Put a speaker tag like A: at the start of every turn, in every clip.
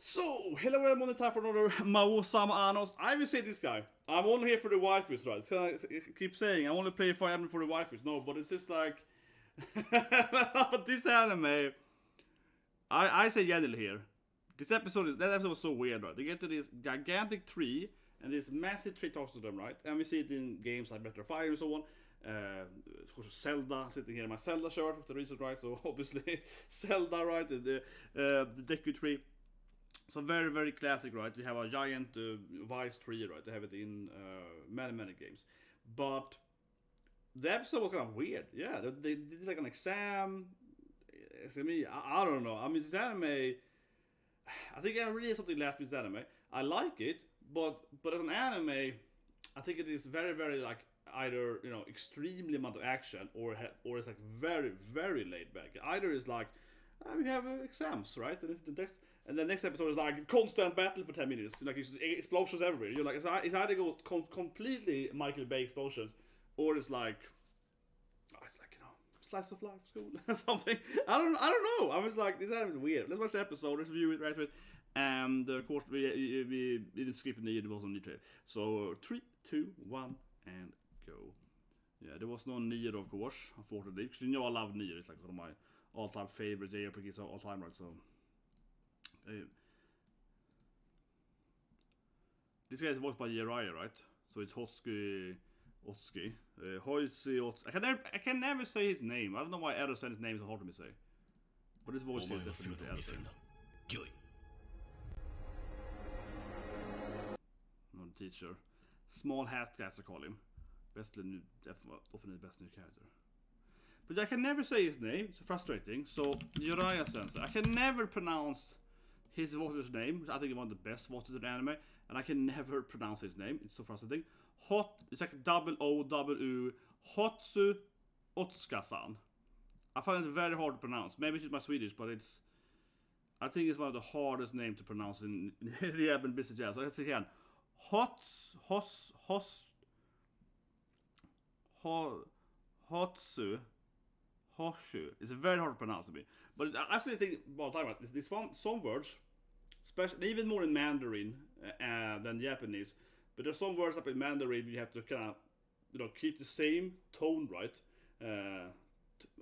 A: So, hello everyone, it's time for another Maou-sama Anos. I will say this guy. I'm only here for the waifus, right? So I keep saying, I only play Fire Emblem for the waifus. No, but it's just like... but this anime... I say Yadil here. That episode was so weird, right? They get to this gigantic tree, and this massive tree talks to them, right? And we see it in games like Breath of Fire and so on. Of course, Zelda, sitting here in my Zelda shirt with the reason, right? So obviously, Zelda, right? The Deku tree. So very, very classic, right? You have a giant vice tree, right? They have it in many games. But the episode was kind of weird. Yeah, they did like an exam. I don't know. I mean, this anime, I think I really have something left with this anime. I like it, but as an anime, I think it is very, very like either, you know, extremely amount of action or it's like very, very laid back. Either it's like, we have exams, right? And it's the next. And the next episode is like constant battle for 10 minutes. Like explosions everywhere. You're like, it's either go completely Michael Bay explosions, or it's like, you know, slice of life, school, something. I don't know. I was like, this anime is weird. Let's watch the episode. Let's review it right away. And of course, we didn't skip any. There was no Nier. So 3, 2, 1, and go. Yeah, there was no Nier, of course, unfortunately. Because you know I love Nier. It's like one of my all-time favorite JRPGs all time, right? So. This guy is voiced by Jiraiya, right? So it's Otsuki. I can never say his name. I don't know why Edo said his name is so hard to me say. But his voice is definitely Edo. No teacher. Small hat guy, I call him. Definitely best new character. But I can never say his name. It's frustrating. So Jiraiya Sensei. I can never pronounce his voice's name. I think he's one of the best voices in the anime, and I can never pronounce his name. It's so frustrating. It's like OOU Hotsu Otsuka-san. I find it very hard to pronounce. Maybe it's my Swedish, but I think it's one of the hardest names to pronounce in the Japan business jazz. So let's see again. Hotsu. Hoshu. It's very hard to pronounce to me. But I still think about time about this. Some words, especially even more in Mandarin than Japanese. But there's some words like in Mandarin you have to kind of, you know, keep the same tone, right?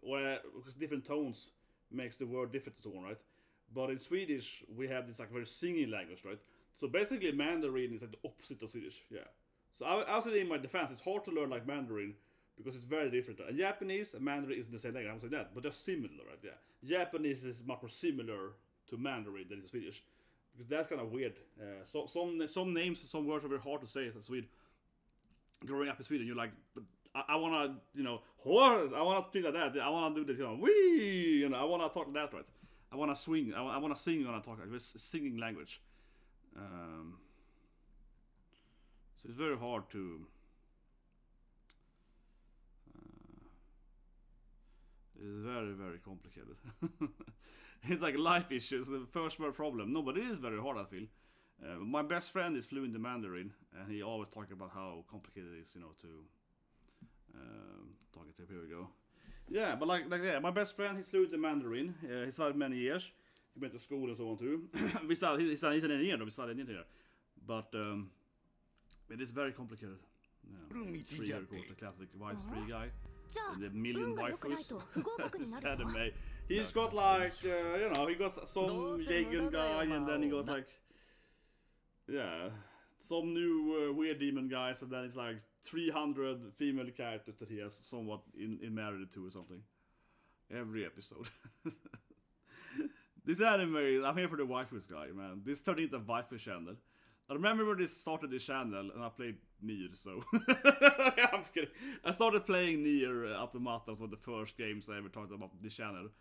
A: Because different tones makes the word different to one, right? But in Swedish we have this like very singing language, right? So basically Mandarin is like the opposite of Swedish. Yeah. So I would say in my defense, it's hard to learn like Mandarin. Because it's very different. And Japanese and Mandarin isn't the same language, I would say that, but they're similar, right? Yeah. Japanese is much more similar to Mandarin than Swedish. Because that's kind of weird. So some names, some words are very hard to say in Sweden. Growing up in Sweden, you're like, but I want to, you know, I want to speak like that. I want to do this, you know, wee, you know, I want to talk like that, right? I want to swing. I want to sing when I talk. It's a singing language. So it's very hard to. It's very, very complicated. It's like life issues, the first world problem. No, but it is very hard, I feel. My best friend is fluent in Mandarin, and he always talks about how complicated it is, you know, to talking to. Here we go. Yeah, but yeah, my best friend, he's fluent in Mandarin. He studied many years. He went to school and so on too. He's an engineer, we studied engineer. But it is very complicated. Yeah. Tree, of course, the classic vice tree guy. The million waifus. Anime. He's got like, you know, he got some Jagan guy, and then he got like, yeah, some new weird demon guys, and then it's like 300 female characters that he has somewhat in married to or something. Every episode. This anime, I'm here for the waifus guy, man. This turned into a waifu channel. I remember when they started this channel and I played Nier, so I'm just kidding. I started playing Nier Automata, was one of the first games I ever talked about this channel.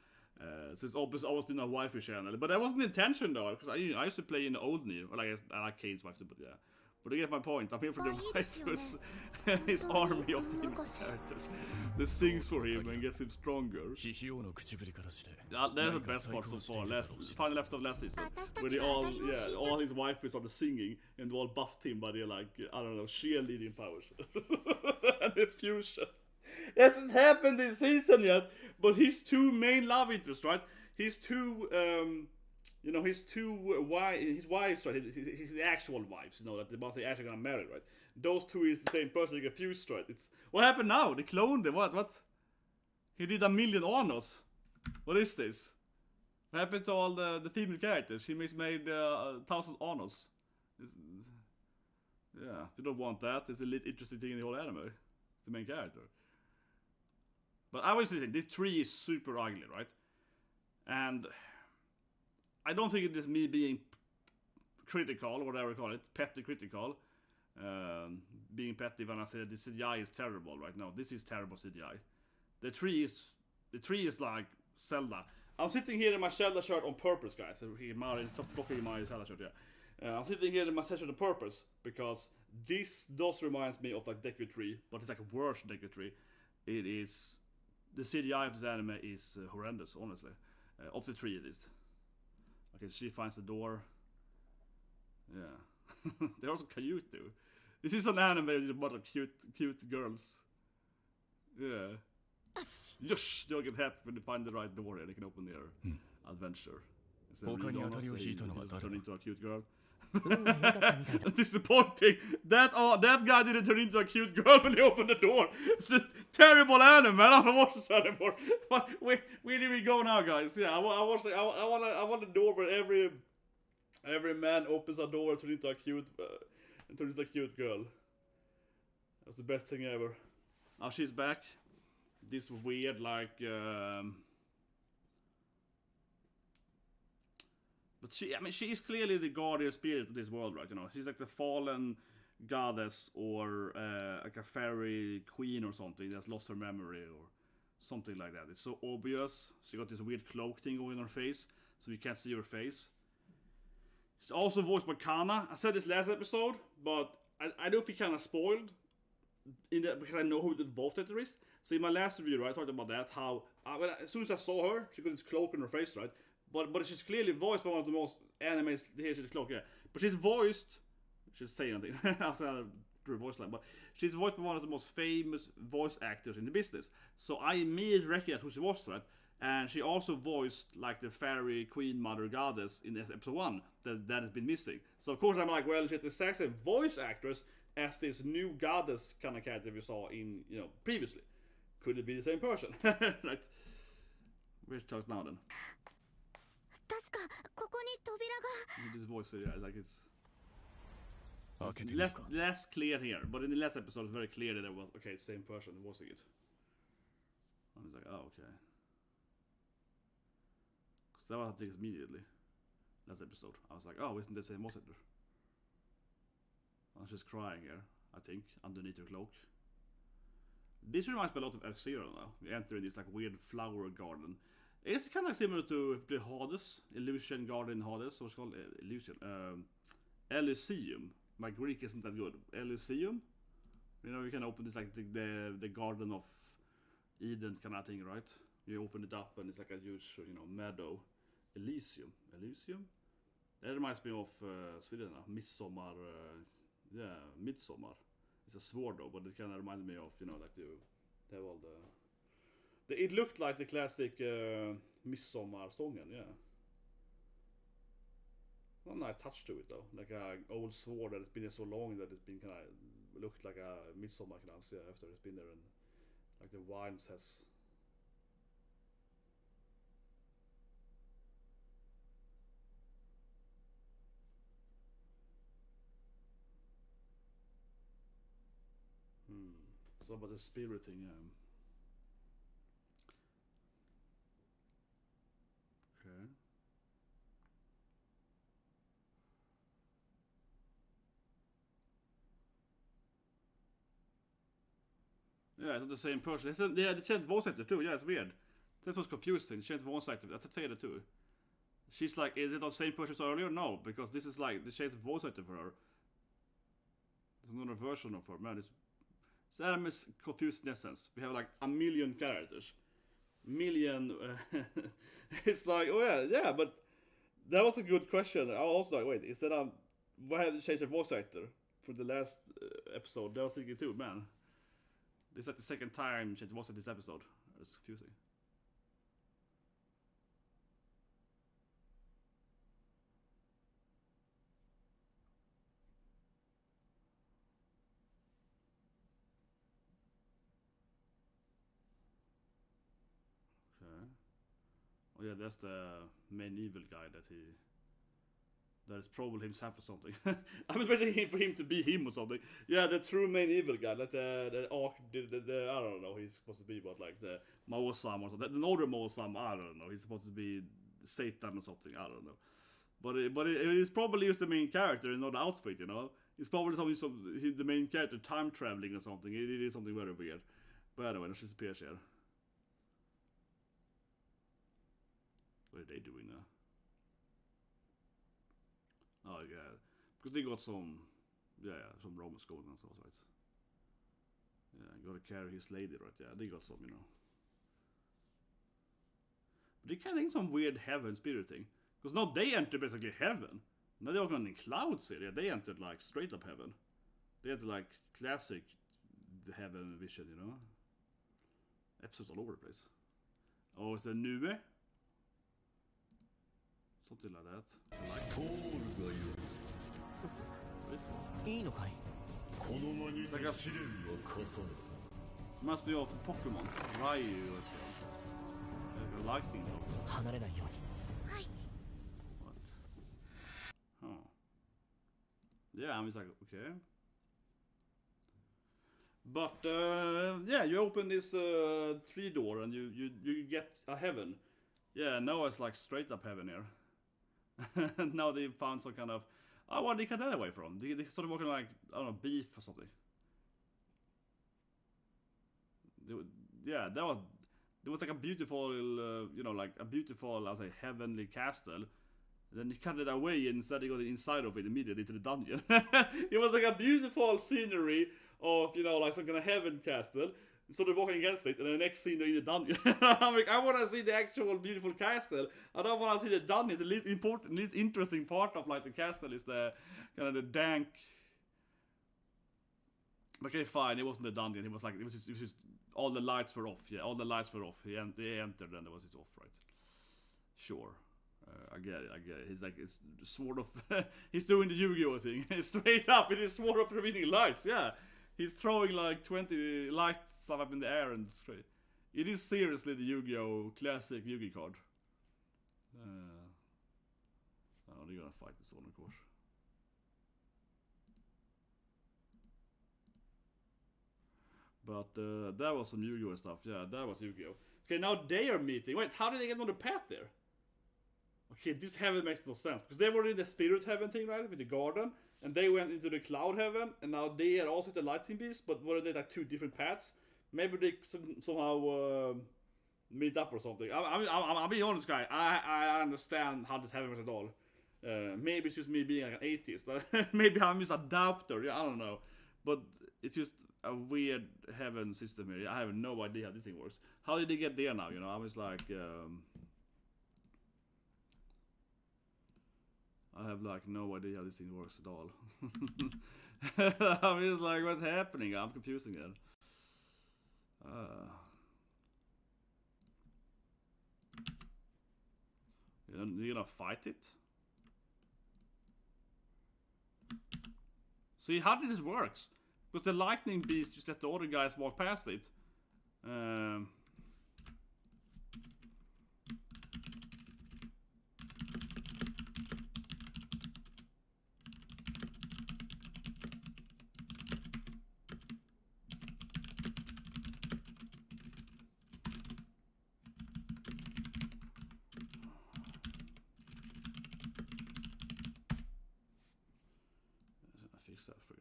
A: So it's always been a waifu channel, but that wasn't the intention though, because I used to play in the old Nier, or I like Kane's waifu, but yeah. But you get my point. I'm here for the waifus, his army of female characters that sings for him and gets him stronger. That's the best part so far. Final episode last season, where they all his waifus are singing and they all buffed him by their like, I don't know, cheerleading powers and the fusion. It hasn't happened this season yet, but his two main love interests, right? His two you know, his wives, right? His actual wives, you know, that the boss they actually gonna marry, right? Those two is the same person. They get fused, right? It's what happened now? They cloned him. What? He did 1,000,000 Arnos. What is this? What happened to all the female characters? He made 1,000 Arnos. Yeah, if you don't want that, it's a little interesting thing in the whole anime. The main character. But I was saying, this tree is super ugly, right? And I don't think it is me being critical, or whatever you call it, petty critical. Being petty when I say the CGI is terrible right now. This is terrible CGI. The tree is like Zelda. I'm sitting here in my Zelda shirt on purpose, guys. Stop blocking my Zelda shirt, yeah. I'm sitting here in my session on purpose because this does reminds me of like Deku Tree, but it's like a worse Deku Tree. It is the CGI of this anime is horrendous, honestly. Of the tree, at least. Okay, she finds the door. Yeah, they're also cute too. This is an anime with a bunch of cute girls. Yeah. Yes, they'll get happy when they find the right door and they can open their adventure. Turn into a cute girl. Disappointing. That guy didn't turn into a cute girl when he opened the door. It's a terrible anime. I don't watch this anymore. But where do we go now, guys? Yeah, I want the door where every man opens a door and turns into a cute girl. That's the best thing ever. Now she's back. This weird like. But she is clearly the guardian spirit of this world, right? You know, she's like the fallen goddess or like a fairy queen or something that's lost her memory or something like that. It's so obvious. She got this weird cloak thing going on her face, so you can't see her face. She's also voiced by Kana. I said this last episode, but I don't feel kind of spoiled in that because I know who the voice actor is. So in my last review, right, I talked about that. How as soon as I saw her, she got this cloak on her face, right? But she's clearly voiced by one of the most animes. Here's the clock, yeah. But she's voiced. She's saying anything. I'll say her voice line. But she's voiced by one of the most famous voice actors in the business. So I immediately recognized who she was, right? And she also voiced like the fairy queen mother goddess in episode 1 that has been missing. So of course I'm like, well, she's the exact same voice actress as this new goddess kind of character we saw in previously. Could it be the same person? Right? Where's Charles now then? This voice, yeah, like it's less clear here, but in the last episode it's very clear that it was okay, same person voicing it. I was like, oh, okay. Because that was things immediately. Last episode, I was like, oh, isn't the same voice actor? I was just crying here, I think, underneath her cloak. This reminds me a lot of F-Zero now. We enter in this like weird flower garden. It's kind of similar to the Hades, Illusion Garden Hades, what's called Illusion. Elysium. My Greek isn't that good. Elysium? You know, you can open this like the Garden of Eden kind of thing, right? You open it up and it's like a huge, meadow. Elysium. That reminds me of Sweden now. Midsommar. Midsommar. It's a sword though, but it kind of reminds me of, like they have all the... It looked like the classic Midsommar-sången, yeah. Not a nice touch to it though, like an old sword that has been there so long that it's been kind of looked like a Midsommar class, yeah, after it's been there and like the wines has. So about the spirit thing, yeah. Okay. Yeah, it's not the same person. They changed voice actor too. Yeah, it's weird. That was confusing. They changed voice actor. I have to say that too. She's like, is it the same person as earlier? No, because this is like they changed voice actor for her. There's another version of her. Man, this anime is confused in essence. We have like 1,000,000 characters. It's like, oh yeah, but that was a good question. I was also like, wait, is that why have they changed the voice actor for the last episode? That was thinking too, man. This is like the second time changed the voice actor this episode. It's confusing. yeah, that's the main evil guy that is probably himself or something. I was waiting for him to be him or something. Yeah, the true main evil guy, like the I don't know, he's supposed to be, but like the Mao-sama or something. The older Mao-sama, I don't know, he's supposed to be Satan or something, I don't know. But it's probably just the main character and not the outfit, you know? It's probably the main character time traveling or something. It is something very weird. But anyway, let's just appear here. What are they doing now? Oh yeah, because they got some romance going on, so right. Yeah, gotta carry his lady, right? Yeah, they got some, you know. But they kind of in some weird heaven spirit thing, because now they enter basically heaven. Now they're walking on in clouds here. Yeah, they entered like straight up heaven. They entered like classic heaven vision, you know. Episodes all over the place. Oh, it's the Nue. Something like that. Like what is this? Like must be of Pokemon. Ryu. There's a lightning though. What? Oh. Yeah, I'm just like, okay. But yeah, you open this tree door and you get a heaven. Yeah, now it's like straight up heaven here. Now they found some kind of... Oh, what did they cut that away from? They started walking like, I don't know, beef or something. Yeah, there was like a beautiful, you know, like a beautiful, I'll say, heavenly castle. Then he cut it away and instead he got inside of it immediately to the dungeon. It was like a beautiful scenery of, you know, like some kind of heaven castle. So they're walking against it, and the next scene they're in the dungeon. I'm like, I want to see the actual beautiful castle. I don't want to see the dungeon. The least important, least interesting part of like the castle is the kind of the dank. Okay, fine. It wasn't the dungeon. It was like it was just all the lights were off. Yeah, all the lights were off. They entered, and it was off, right? Sure. I get it. He's like, it's sort of, he's doing the Yu-Gi-Oh thing. Straight up, it is sort of revealing lights, yeah. He's throwing like 20 light stuff up in the air and straight. It is seriously the Yu-Gi-Oh classic Yu-Gi card. Oh, they're gonna fight this one, of course. But that was some Yu-Gi-Oh stuff, yeah, that was Yu-Gi-Oh. Okay, now they are meeting. Wait, how did they get on the path there? Okay, this heaven makes no sense, because they were in the spirit heaven thing, right, with the garden, and they went into the cloud heaven, and now they are also the lightning beast, but were they like two different paths? Maybe they somehow meet up or something. I'll be honest, guy, I understand how this heaven works at all. Maybe it's just me being like an atheist. Maybe I'm just a doubter, yeah, I don't know. But it's just a weird heaven system here. I have no idea how this thing works. How did they get there now, you know? I was like... I have like no idea how this thing works at all. I'm just like, what's happening? I'm confusing it. You're gonna fight it? See, how did this works? Because the lightning beast just let the other guys walk past it.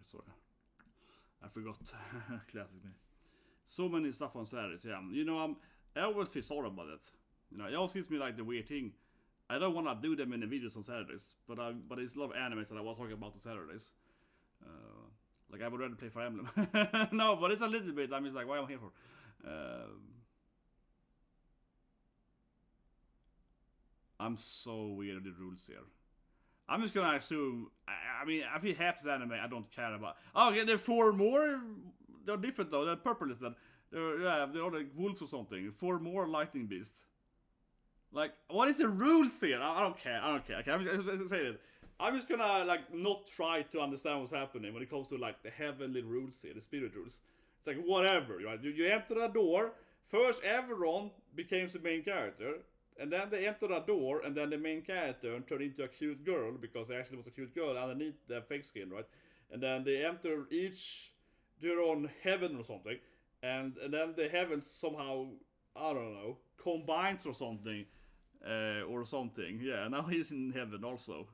A: Sorry, I forgot. Classic me. So many stuff on Saturdays, yeah. You know, I always feel sorry about it. You know, it always gives me like the weird thing. I don't want to do them in the videos on Saturdays, but it's a lot of animes that I was talking about on Saturdays. Like I would rather play Fire Emblem. No, but it's a little bit. I'm just like, what am I here for? I'm so weird with the rules here. I'm just gonna assume. I mean, I feel half this anime I don't care about. Oh, okay, there are 4 more. They're different though. They're purple instead. They're all like wolves or something. 4 more lightning beasts. Like, what is the rules here? I don't care. Okay, I'm just gonna say it. I'm just gonna like not try to understand what's happening when it comes to like the heavenly rules here, the spirit rules. It's like whatever. Right? You enter a door. First, everyone becomes the main character. and then they enter a door, and then the main character turned into a cute girl because there actually was a cute girl underneath the fake skin, right? And then they enter each their own heaven or something, and then the heaven somehow, I don't know, combines or something. Yeah, now he's in heaven also.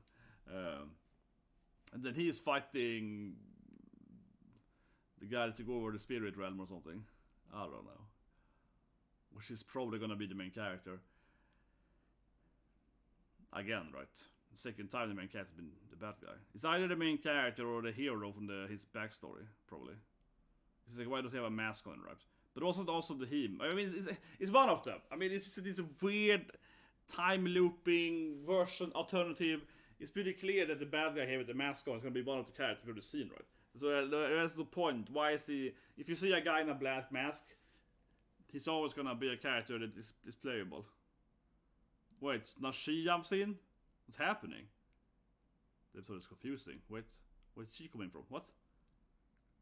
A: And then he is fighting the guy to go over the spirit realm or something. I don't know. Which is probably gonna be the main character. Again, right? Second time the main character's been the bad guy. It's either the main character or the hero from his backstory, probably. It's like, why does he have a mask on, right? But also the him. I mean, it's one of them. I mean, it's a weird time looping version alternative. It's pretty clear that the bad guy here with the mask on is going to be one of the characters of the scene, right? So that's the point. Why is he... If you see a guy in a black mask, he's always going to be a character that is playable. Wait, now she jumps in? What's happening? The episode is confusing. Wait, where's she coming from? What?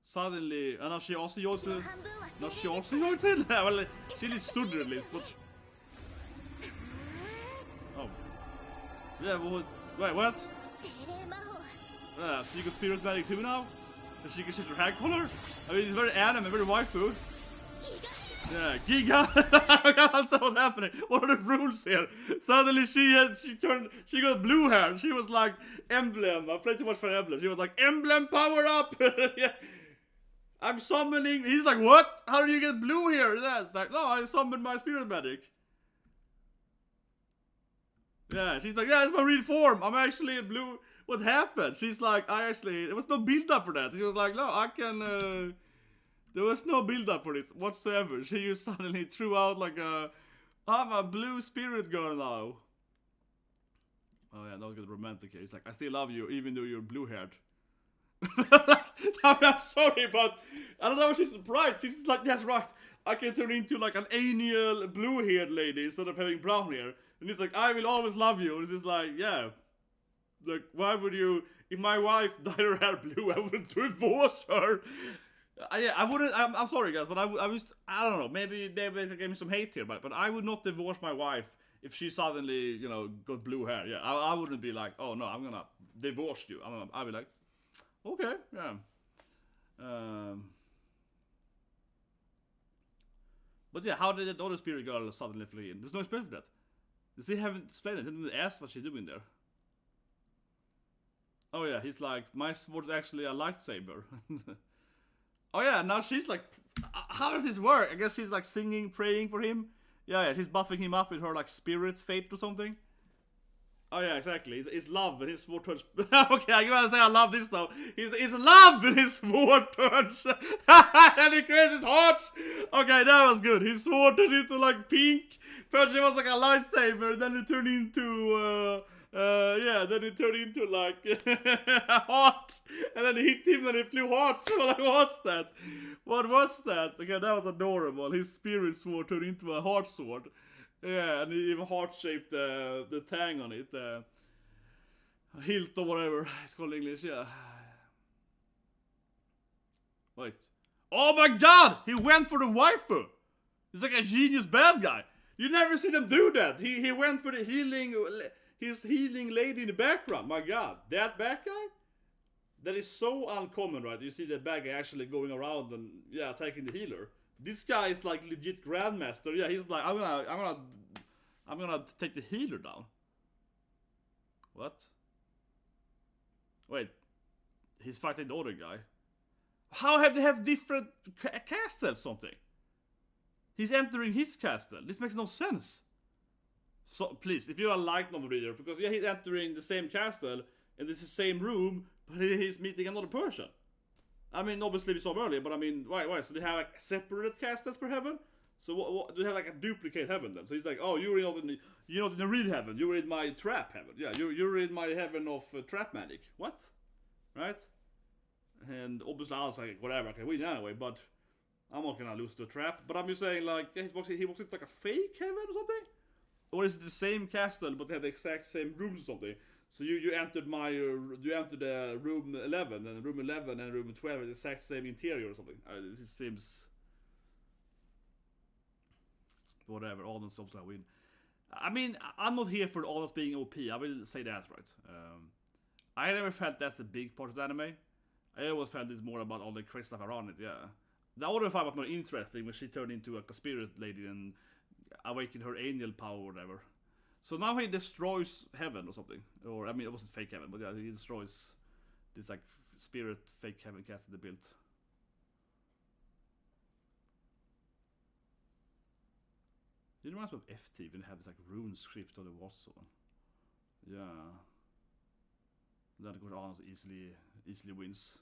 A: Suddenly... And now she also joins in? Now she also joins in? Well, she just stood there at least, but... Oh. Yeah, well... Wait, what? So you can spirit magic too now? And she can shift her hair color? I mean, it's very anime, very waifu. Yeah, Giga! That's what's happening. What are the rules here? Suddenly she got blue hair. She was like, Emblem. I played too much for Emblem. She was like, Emblem power up! Yeah. I'm summoning. He's like, what? How do you get blue here? That's like, no, I summoned my spirit magic. Yeah, she's like, yeah, it's my real form. I'm actually in blue. What happened? She's like, there was no build up for that. She was like, no, I can, there was no build up for this whatsoever. She just suddenly threw out like I'm a blue spirit girl now. Oh yeah, that was good romantic here. He's like, I still love you, even though you're blue haired. I'm sorry, but I don't know if she's surprised. She's like, that's right. I can turn into like an annual blue haired lady instead of having brown hair. And he's like, I will always love you. And it's just like, yeah. Like, why would you... If my wife dyed her hair blue, I wouldn't divorce her. I wouldn't... I'm sorry, guys, but I don't know. Maybe they gave me some hate here. But I would not divorce my wife if she suddenly, you know, got blue hair. Yeah, I wouldn't be like, oh, no, I'm gonna divorce you. I'd be like, okay, yeah. But yeah, how did the other spirit girl suddenly flee in? There's no explanation for that. They haven't explained it. They didn't ask what she's doing there. Oh yeah, he's like, my sword is actually a lightsaber. Oh yeah, now she's like, how does this work? I guess she's like singing, praying for him. Yeah, she's buffing him up with her like spirit fate or something. Oh yeah, exactly. It's love and his sword turns... Okay, I gotta say I love this though. It's love and his sword turns... and he creates his hearts! Okay, that was good. His sword turns into like pink. First it was like a lightsaber, then it turned into... then it turned into like a heart. And then it hit him and it flew hearts. So like, what was that? Okay, that was adorable. His spirit sword turned into a heart sword. Yeah, and even heart-shaped the tang on it. Hilt or whatever it's called in English, yeah. Wait. Oh my god! He went for the waifu! He's like a genius bad guy. You never see them do that. He went for the his healing lady in the background. My god. That bad guy? That is so uncommon, right? You see the bad guy actually going around and, yeah, attacking the healer. This guy is like legit grandmaster. Yeah, he's like, I'm gonna take the healer down. What? Wait, he's fighting the other guy. How have they have different castles? Something. He's entering his castle. This makes no sense. So please, if you're a light novel reader, because yeah, he's entering the same castle and it's the same room, but he's meeting another person. I mean, obviously we saw him earlier, but I mean, why? So they have like separate castles per heaven? So what do they have like a duplicate heaven then? So he's like, oh, you're not in the real heaven. You're in my trap heaven. Yeah, you're in my heaven of trap magic. What? Right? And obviously I was like, whatever, I can win anyway, but I'm not gonna lose to a trap. But I'm just saying, like, he walks into like a fake heaven or something? Or is it the same castle, but they have the exact same rooms or something? So you entered room 11, and room 11 and room 12 are the exact same interior or something. This seems... Whatever, all them stops I win. I mean, I'm not here for all of being OP. I will say that, right? I never felt that's the big part of the anime. I always felt it's more about all the crazy stuff around it, yeah. The other fight was more interesting when she turned into like a spirit lady and awakened her angel power or whatever. So now he destroys heaven or something. Or, I mean, it wasn't fake heaven, but yeah, he destroys this like spirit fake heaven castle they built. It reminds me of FT when they have this like rune script on the walls or so on. Yeah. Then of course Arnold easily wins.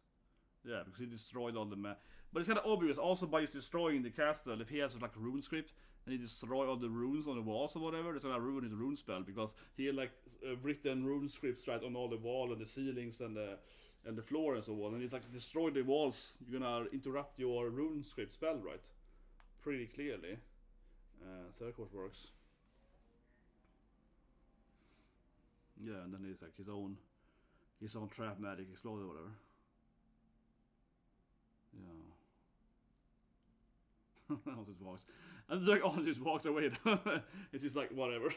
A: Yeah, because he destroyed all the but it's kind of obvious also by just destroying the castle. If he has like a rune script and he destroy all the runes on the walls or whatever, it's gonna ruin his rune spell because he had like written rune scripts right on all the wall and the ceilings and the floor and so on. And it's like destroy the walls, you're gonna interrupt your rune script spell, right? Pretty clearly. So that of course works. Yeah, and then he's like his own trap magic exploded or whatever. Yeah. That was his walks. And like all just walks away. It's just like whatever.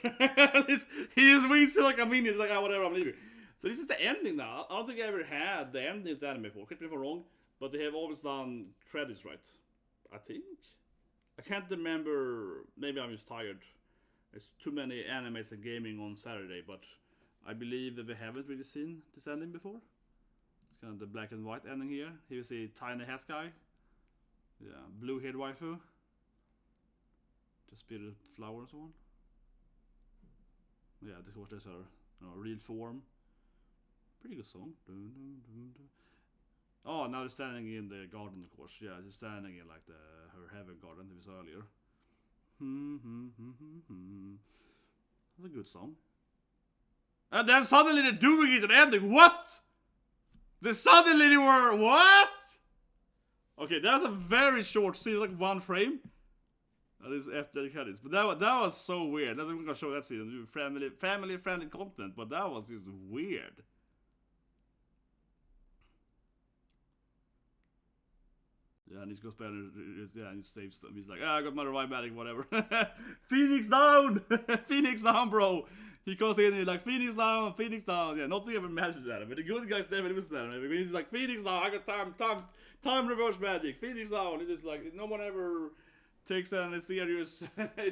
A: He just waits like a minute, it's like whatever, I'm leaving. So this is the ending now. I don't think I ever had the ending of the anime before. Correct me if I'm wrong, but they have always done credits right. I think. I can't remember, maybe I'm just tired. There's too many animes and gaming on Saturday, but I believe that we haven't really seen this ending before. It's kind of the black and white ending here. Here you see tiny hat guy. Yeah, blue haired waifu. The spirit flower and so on. Yeah, of course there's her real form. Pretty good song. Dun, dun, dun, dun. Oh, now they're standing in the garden, of course. Yeah, they're standing in like her heaven garden that we saw earlier. That's a good song. And then suddenly they're doing it and ending. What? They suddenly were what? Okay, that's a very short scene, like 1 frame. That is after the credits, but that was so weird. I'm gonna show that scene. Family friendly content, but that was just weird. Yeah, and he goes back and he saves them. He's like, I got my revive magic, whatever. Phoenix down! Phoenix down, bro! He goes in and he's like, Phoenix down, Phoenix down. Yeah, nothing ever matches that. But the good guys never lose that. He's like, Phoenix down, I got time reverse magic. Phoenix down. It's just like, no one ever takes that as serious.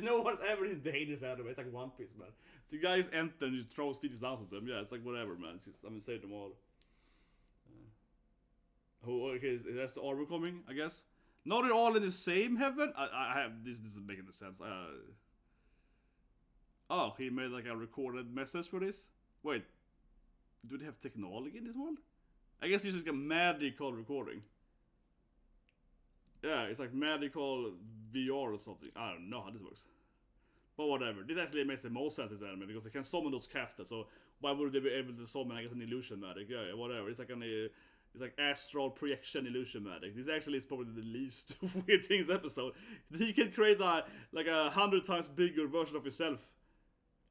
A: No one's ever in danger out of it. It's like One Piece, man. The guys enter and just throws Phoenix down at them. Yeah, it's like whatever, man. It's just, I'm gonna save them all. Oh, okay, that's the armor coming, I guess. Not at all in the same heaven. I have this doesn't make any sense. Oh, he made like a recorded message for this. Wait, do they have technology in this world? I guess it's just like a magical recording. Yeah, it's like magical VR or something. I don't know how this works. But whatever. This actually makes the most sense in this anime because they can summon those casters. So why would they be able to summon, I guess, an illusion magic? Yeah, whatever. It's like astral projection illusion magic. This actually is probably the least weird thing in this episode. He can create like 100 times bigger version of himself.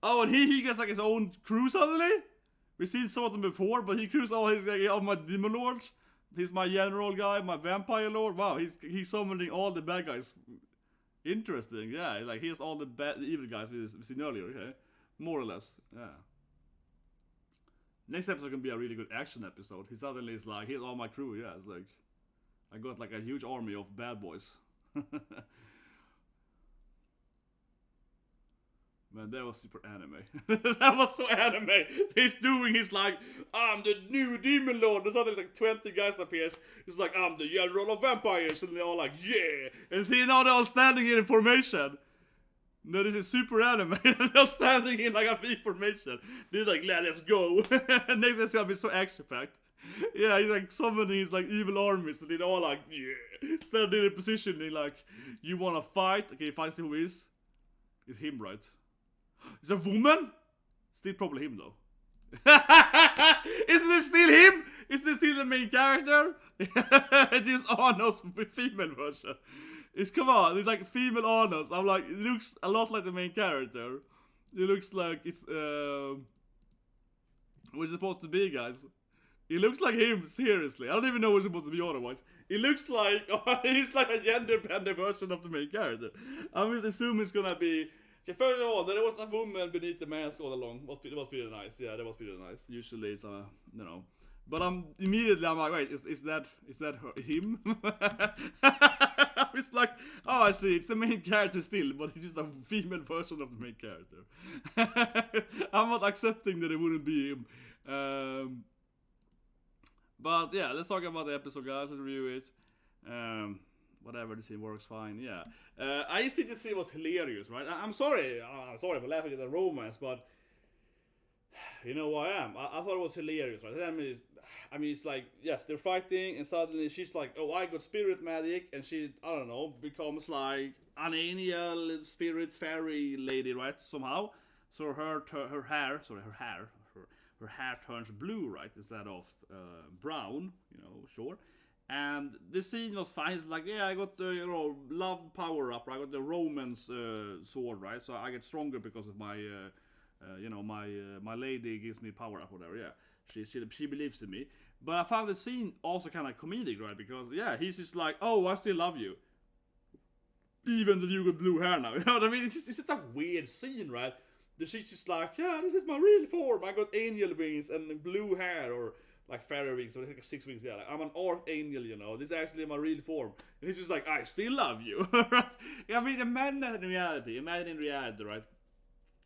A: Oh, and he gets like his own crew suddenly? We've seen some of them before, but he crews all his all my demon lords. He's my general guy, my vampire lord. Wow, he's summoning all the bad guys. Interesting, yeah. Like he has all the evil guys we've seen earlier, okay? More or less, yeah. Next episode can be a really good action episode. He suddenly is like, here's all my crew, yeah. It's like, I got like a huge army of bad boys. Man, that was super anime. That was so anime. He's doing his like, I'm the new demon lord. There's suddenly like 20 guys appears. He's like, I'm the general of vampires. And they're all like, yeah. And see, now they're all standing in formation. No, this is super anime. They're standing in like a V formation. They're like, let's go. And next there's gonna be so action-packed. Yeah, he's like summoning his like evil armies. And they're all like, yeah. Standing in positioning like, you wanna fight? Okay, find who is. It's him, right? Is a woman? Still probably him though. Isn't it still him? Isn't it still the main character? It's just Arno's female version. Come on, it's like female Arnos. I'm like, it looks a lot like the main character. It looks like it's what's it supposed to be, guys? It looks like him, seriously. I don't even know what's supposed to be otherwise. It looks like he's like a gender bender version of the main character. I'm just assuming it's gonna be Okay, first of all, there was a woman beneath the mask all along. It was pretty nice. Yeah, that was pretty nice. Usually it's but immediately I'm like, wait, is that him? It's like, oh, I see, it's the main character still, but it's just a female version of the main character. I'm not accepting that it wouldn't be him. But yeah, let's talk about the episode, guys. Let's review it. Whatever, the scene works fine. Yeah, I just think the scene was hilarious, right? I'm sorry for laughing at the romance, but you know who I am. I thought it was hilarious, right? I mean, it's like, yes, they're fighting, and suddenly she's like, oh, I got spirit magic, and she, I don't know, becomes like an angel, spirit, fairy lady, right? Somehow, so her hair turns blue, right, instead of brown, sure. And this scene was fine. It's like, yeah, I got the love power up, right? I got the romance sword, right? So I get stronger because of my my lady gives me power up, whatever. Yeah, she believes in me. But I found the scene also kind of comedic, right? Because yeah, he's just like, oh, I still love you, even though you got blue hair now. You know what I mean? It's just a weird scene, right? She's just like, yeah, this is my real form. I got angel wings and blue hair, or like fairy wings, so it's like 6 wings. Yeah, like I'm an archangel, This is actually my real form. And he's just like, I still love you, right? I mean, imagine that in reality. Imagine in reality, right?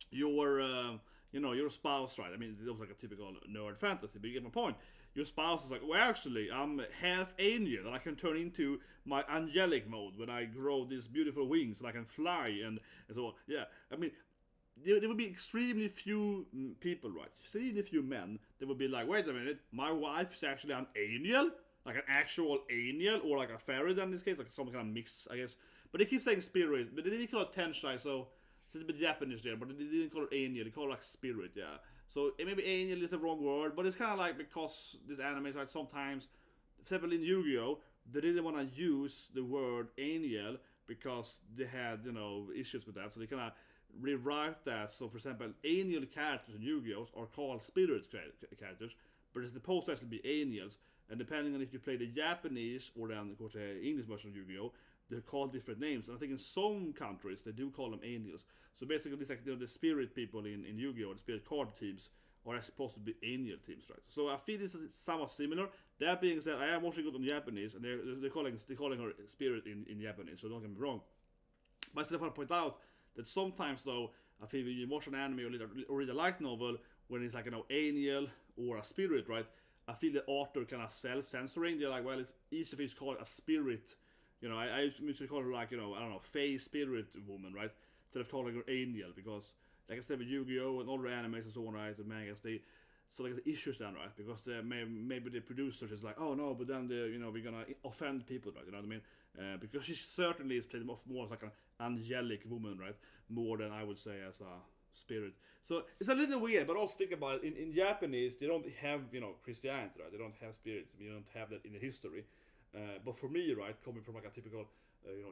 A: Your spouse, right? I mean, it was like a typical nerd fantasy, but you get my point. Your spouse is like, well, actually, I'm half angel, and I can turn into my angelic mode when I grow these beautiful wings, and I can fly, and so on. Yeah, I mean, there would be extremely few people, right? Extremely few men that would be like, wait a minute, my wife is actually an angel? Like an actual angel, or like a fairy in this case, like some kind of mix, I guess. But they keep saying spirit, but they didn't call it Tensei, so it's a bit Japanese there, but they didn't call it angel, they call it like spirit, yeah. So maybe angel is the wrong word, but it's kind of like, because this anime is like sometimes, except in Yu-Gi-Oh, they didn't want to use the word angel because they had, issues with that, so they kind of rewrite that. So for example, angel characters in Yu-Gi-Oh are called spirit characters, but it's supposed to actually be angels, and depending on if you play the Japanese or then of course the English version of Yu-Gi-Oh, they're called different names, and I think in some countries they do call them angels. So basically, it's like the spirit people in Yu-Gi-Oh, the spirit card teams, are actually supposed to be angel teams, right? So I feel this is somewhat similar. That being said, I am watching it on Japanese, and they're calling her spirit in Japanese. So don't get me wrong. But I still want to point out that sometimes though, I feel when you watch an anime or read a light novel when it's like angel or a spirit, right? I feel the author kind of self-censoring. They're like, well, it's easy for you to call it a spirit. I used to call her like, I don't know, Fae spirit woman, right? Instead of calling her angel, because like I said with Yu-Gi-Oh and other animes and so on, right, the mangas, so like the issues then, right? Because maybe the producers is like, oh no, but then we're gonna offend people, right? You know what I mean? Because she certainly is played more as like an angelic woman, right? More than I would say as a spirit. So it's a little weird, but also think about it. In Japanese, they don't have Christianity, right? They don't have spirits. You don't have that in the history. But for me, right, coming from like a typical,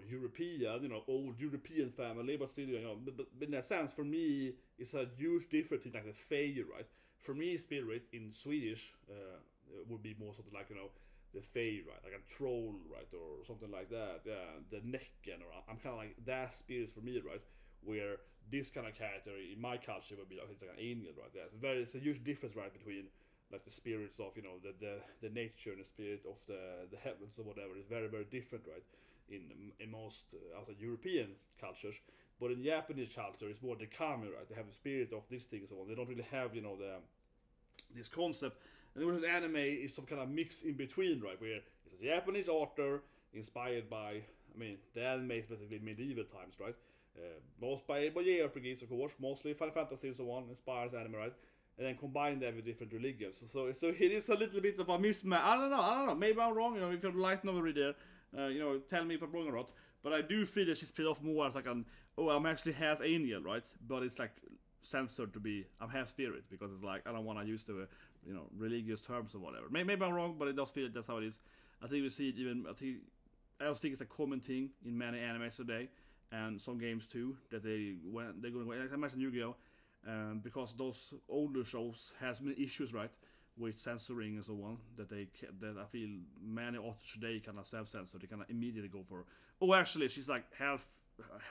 A: European, old European family, but still, but in that sense, for me, it's a huge difference in like the Fae, right? For me, spirit in Swedish would be more something like, the Fae, right? Like a troll, right? Or something like that. Yeah, the Necken, or I'm kind of like that spirit for me, right? Where this kind of character in my culture would be like, it's like an angel, right? Yeah, it's a huge difference, right, between like the spirits of the nature and the spirit of the heavens or whatever is very, very different, right? In most European cultures, but in Japanese culture it's more the kami, right? They have the spirit of this thing and so on. They don't really have this concept. And there was an anime is some kind of mix in between, right? Where it's a Japanese author inspired by, the anime is basically medieval times, right? Most by JRPGs, of course, mostly Final Fantasy and so on, inspires anime, right? And then combine that with different religions. So it is a little bit of a mismatch. I don't know. Maybe I'm wrong. If you're a light novel reader, tell me if I'm wrong or not. But I do feel that she's played off more as like I'm actually half angel, right? But it's like censored to be I'm half spirit, because it's like I don't want to use the religious terms or whatever. Maybe I'm wrong, but it does feel that's how it is. I think we see it even. I also think it's a common thing in many animes today, and some games too, that they're going to. Like I mentioned Yu-Gi-Oh. Because those older shows has many issues, right? with censoring and so on, that I feel many authors today kind of self-censor. They kind of immediately go for, oh, actually, she's like half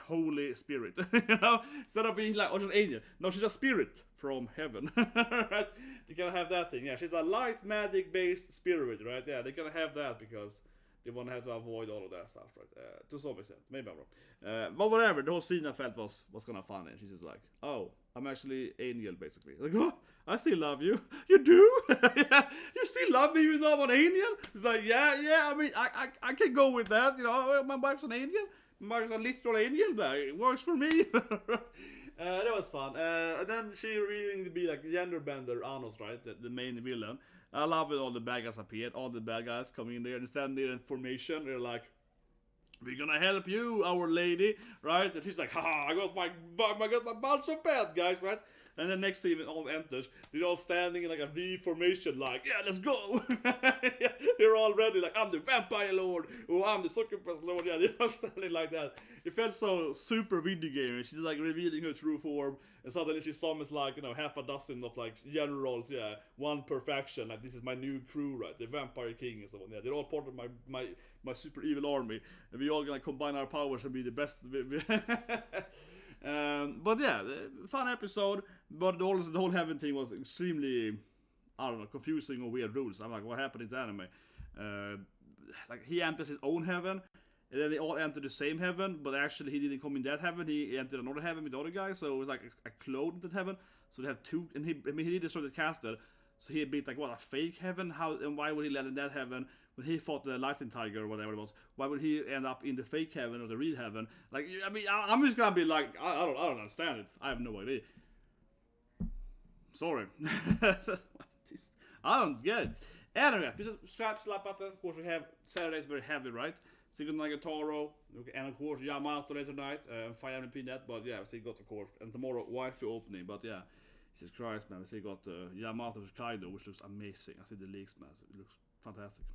A: Holy Spirit, you know, instead of being like, oh, she's an angel. No, she's a spirit from heaven, right? They can have that thing. Yeah, she's a light magic-based spirit, right? Yeah, they can have that because they want to have to avoid all of that stuff, right? To some extent, maybe I'm wrong. But whatever, the whole scene I felt was kind of funny. And she's just like, oh, I'm actually angel, basically. Like, oh, I still love you. You do? Yeah, you still love me even though I'm an angel? It's like, yeah, I mean, I can go with that, you know, my wife's an angel. My wife's a literal angel, but it works for me. That was fun. And then she revealing to be like genderbender Anos, right? The main villain. I love it. All the bad guys appeared. All the bad guys come in there and stand there in formation. They're like, we're gonna help you, our lady, right? And she's like, haha, I got my bunch of bad guys, right? And then next team all enters. They're all standing in like a V formation, like, yeah, let's go. They're all ready, like, I'm the vampire lord. Oh, I'm the succubus lord. Yeah, they're all standing like that. It felt so super video game. She's like revealing her true form. And suddenly she summons like, you know, half a dozen of like generals, yeah, one per faction. Like, this is my new crew, right? The vampire king and so on. Yeah, they're all part of my super evil army. And we all gonna combine our powers and be the best. But yeah, fun episode. But the whole heaven thing was extremely, I don't know, confusing or weird rules. I'm like, what happened in the anime? Like, he enters his own heaven, and then they all enter the same heaven, but actually he didn't come in that heaven. He entered another heaven with the other guy, so it was like a clone to heaven. So they have two, and he did destroy the caster. So he beat like, what, a fake heaven? How and why would he land in that heaven when he fought the lightning tiger or whatever it was? Why would he end up in the fake heaven or the real heaven? Like, I mean, I'm just gonna be like, I don't understand it. I have no idea. Sorry. I don't get it. Anyway, please subscribe, slap button. Of course, we have Saturdays very heavy, right? Still got Nagatoro, and of course Yamato later tonight. Fire haven't been that, but yeah, we still got, of course, and tomorrow waifu opening. But yeah, Jesus Christ, man, we still got Yamato vs Kaido, which looks amazing. I see the leaks, man. It looks fantastic.